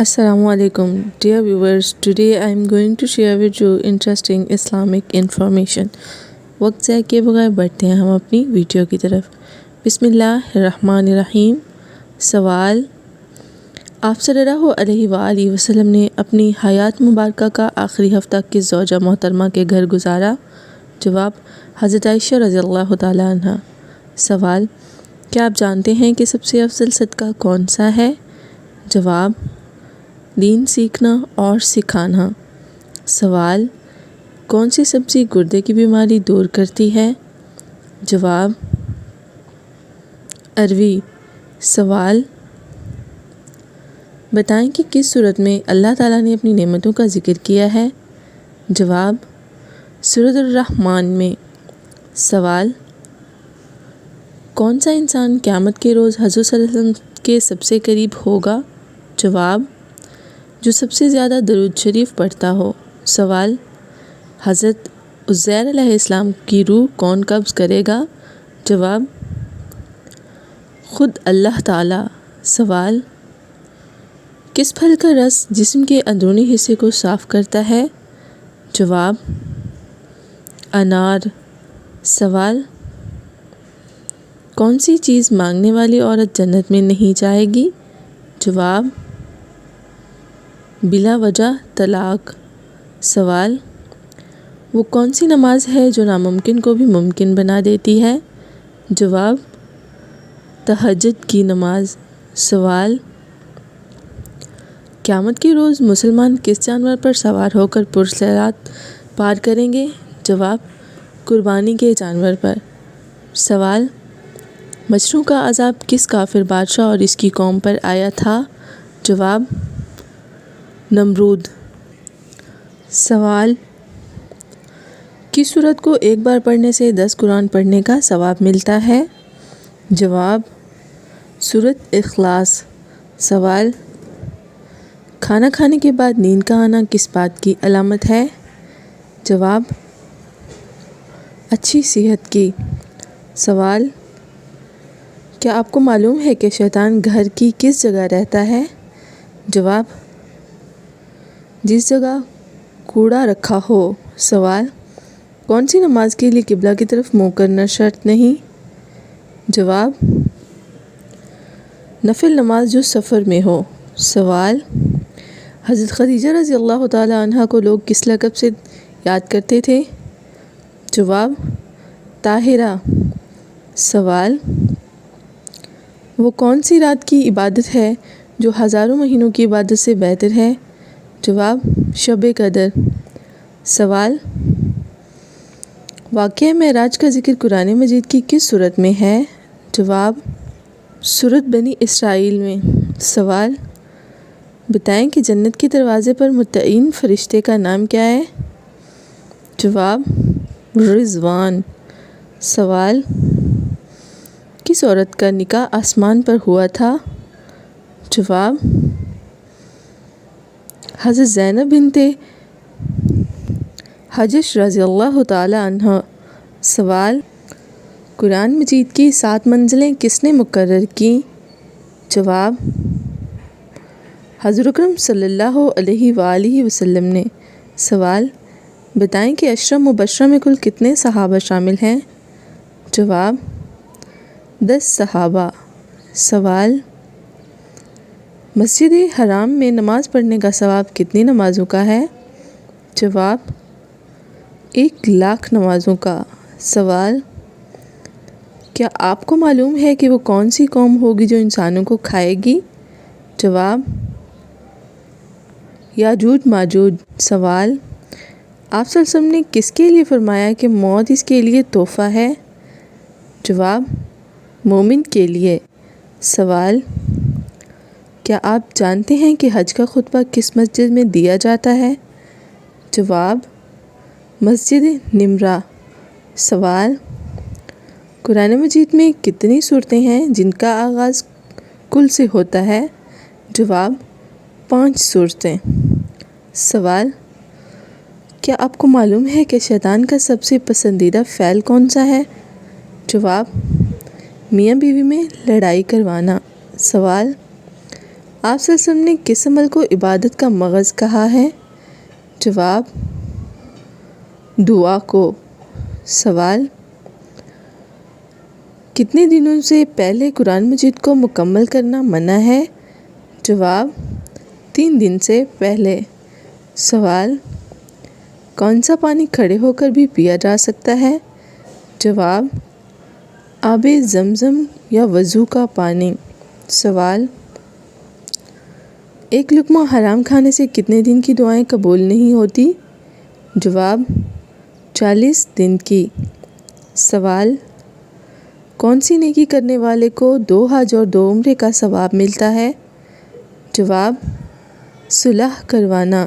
Assalamu alaikum, dear viewers. Today I am going to share with you interesting Islamic information. वक्त ज़ाय किए बगैर बढ़ते हैं हम अपनी वीडियो की तरफ। बिस्मिल्लाहिर्रहमानिर्रहीम। सवाल, आप सल्लल्लाहु अलैहि वसल्लम ने अपनी हयात मुबारका का आखिरी हफ्ता किस ज़ौजा मोहतरमा के घर गुजारा? जवाब, हज़रत आयशा रज़ियल्लाहु ताला अन्हा। सवाल, क्या आप जानते हैं कि सबसे अफजल सदका कौन सा है? जवाब, दीन सीखना और सिखाना। सवाल, कौन सी सब्ज़ी गुर्दे की बीमारी दूर करती है? जवाब, अरवी। सवाल, बताएं कि किस सूरत में अल्लाह ताला ने अपनी नेमतों का ज़िक्र किया है? जवाब, सूरत अर-रहमान में। सवाल, कौन सा इंसान क़यामत के रोज़ हज़रत सल्लल्लाहु अलैहि वसल्लम के सबसे करीब होगा? जवाब, जो सबसे ज़्यादा दरूद शरीफ पढ़ता हो। सवाल, हज़रत उज़ैर अलैहिस्सलाम की रूह कौन कब्ज़ करेगा? जवाब, खुद अल्लाह ताला। सवाल, किस फल का रस जिस्म के अंदरूनी हिस्से को साफ़ करता है? जवाब, अनार। सवाल, कौन सी चीज़ मांगने वाली औरत जन्नत में नहीं जाएगी? जवाब, बिला वजह तलाक। सवाल, वो कौन सी नमाज है जो नामुमकिन को भी मुमकिन बना देती है? जवाब, तहज्जुद की नमाज। सवाल, क़यामत के रोज़ मुसलमान किस जानवर पर सवार होकर पुरसिरात पार करेंगे? जवाब, कुर्बानी के जानवर पर। सवाल, मच्छरों का अज़ाब किस काफिर बादशाह और इसकी कौम पर आया था? जवाब, नमरूद। सवाल, किस सूरत को एक बार पढ़ने से 10 कुरान पढ़ने का सवाब मिलता है? जवाब, सूरत इखलास। सवाल, खाना खाने के बाद नींद का आना किस बात की अलामत है? जवाब, अच्छी सेहत की। सवाल, क्या आपको मालूम है कि शैतान घर की किस जगह रहता है? जवाब, जिस जगह कूड़ा रखा हो। सवाल, कौन सी नमाज के लिए किबला की तरफ मुँह करना शर्त नहीं? जवाब, नफिल नमाज जो सफ़र में हो। सवाल, हज़रत खदीजा रज़ियल्लाहु ताला अन्हा को लोग किस लक़ब से याद करते थे? जवाब, ताहिरा। सवाल, वो कौन सी रात की इबादत है जो हज़ारों महीनों की इबादत से बेहतर है? जवाब, शब कदर। सवाल, वाक़या मेराज का ज़िक्र कुरान मजीद की किस सूरत में है? जवाब, सूरत बनी इसराइल में। सवाल, बताएं कि जन्नत के दरवाज़े पर मुत्तईन फ़रिश्ते का नाम क्या है? जवाब, रिज़वान। सवाल, किस औरत का निकाह आसमान पर हुआ था? जवाब, हज़रत ज़ैनब बिन्ते हजश रज़ियल्लाहु ताला अन्हा। सवाल, कुरान मजीद की 7 मंज़िलें किसने मुकर्रर की? जवाब, हज़रत अकरम सल्लल्लाहु अलैहि वसल्लम ने। सवाल, बताएं कि अशरा मुबशरा में कुल कितने सहाबा शामिल हैं? जवाब, 10 सहाबा। सवाल, मस्जिद हराम में नमाज़ पढ़ने का सवाब कितनी नमाज़ों का है? जवाब, 1,00,000 नमाज़ों का। सवाल, क्या आपको मालूम है कि वो कौन सी कौम होगी जो इंसानों को खाएगी? जवाब, याजूज माजूज। सवाल, आप सल्लल्लाहु अलैहि वसल्लम ने किसके लिए फरमाया कि मौत इसके लिए तोहफ़ा है? जवाब, मोमिन के लिए। सवाल, क्या आप जानते हैं कि हज का खुतबा किस मस्जिद में दिया जाता है? जवाब, मस्जिद निमरा। सवाल, कुरान मजीद में कितनी सूरतें हैं जिनका आगाज़ कुल से होता है? जवाब, 5 सूरतें। सवाल, क्या आपको मालूम है कि शैतान का सबसे पसंदीदा फ़ैल कौन सा है? जवाब, मियाँ बीवी में लड़ाई करवाना। सवाल, آپ صلی اللہ علیہ وسلم نے کس عمل کو عبادت کا مغز کہا ہے؟ جواب: دعا کو۔ سوال: کتنے دنوں سے پہلے قرآن مجید کو مکمل کرنا منع ہے؟ جواب: 3 دن سے پہلے۔ سوال: کون سا پانی کھڑے ہو کر بھی پیا جا سکتا ہے؟ جواب: آب زمزم یا وضو کا پانی۔ سوال: ایک لقمہ حرام کھانے سے کتنے دن کی دعائیں قبول نہیں ہوتی؟ جواب: 40 دن کی۔ سوال: کون سی نیکی کرنے والے کو 2 حج اور 2 عمرے کا ثواب ملتا ہے؟ جواب: صلح کروانا۔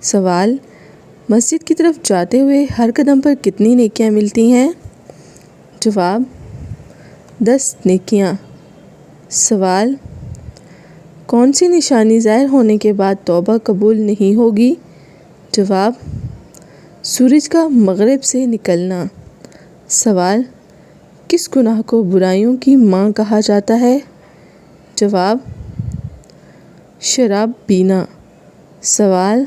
سوال: مسجد کی طرف جاتے ہوئے ہر قدم پر کتنی نیکیاں ملتی ہیں؟ جواب: 10 نیکیاں۔ سوال: کون سی نشانی ظاہر ہونے کے بعد توبہ قبول نہیں ہوگی؟ جواب: سورج کا مغرب سے نکلنا۔ سوال: کس گناہ کو برائیوں کی ماں کہا جاتا ہے؟ جواب: شراب پینا۔ سوال: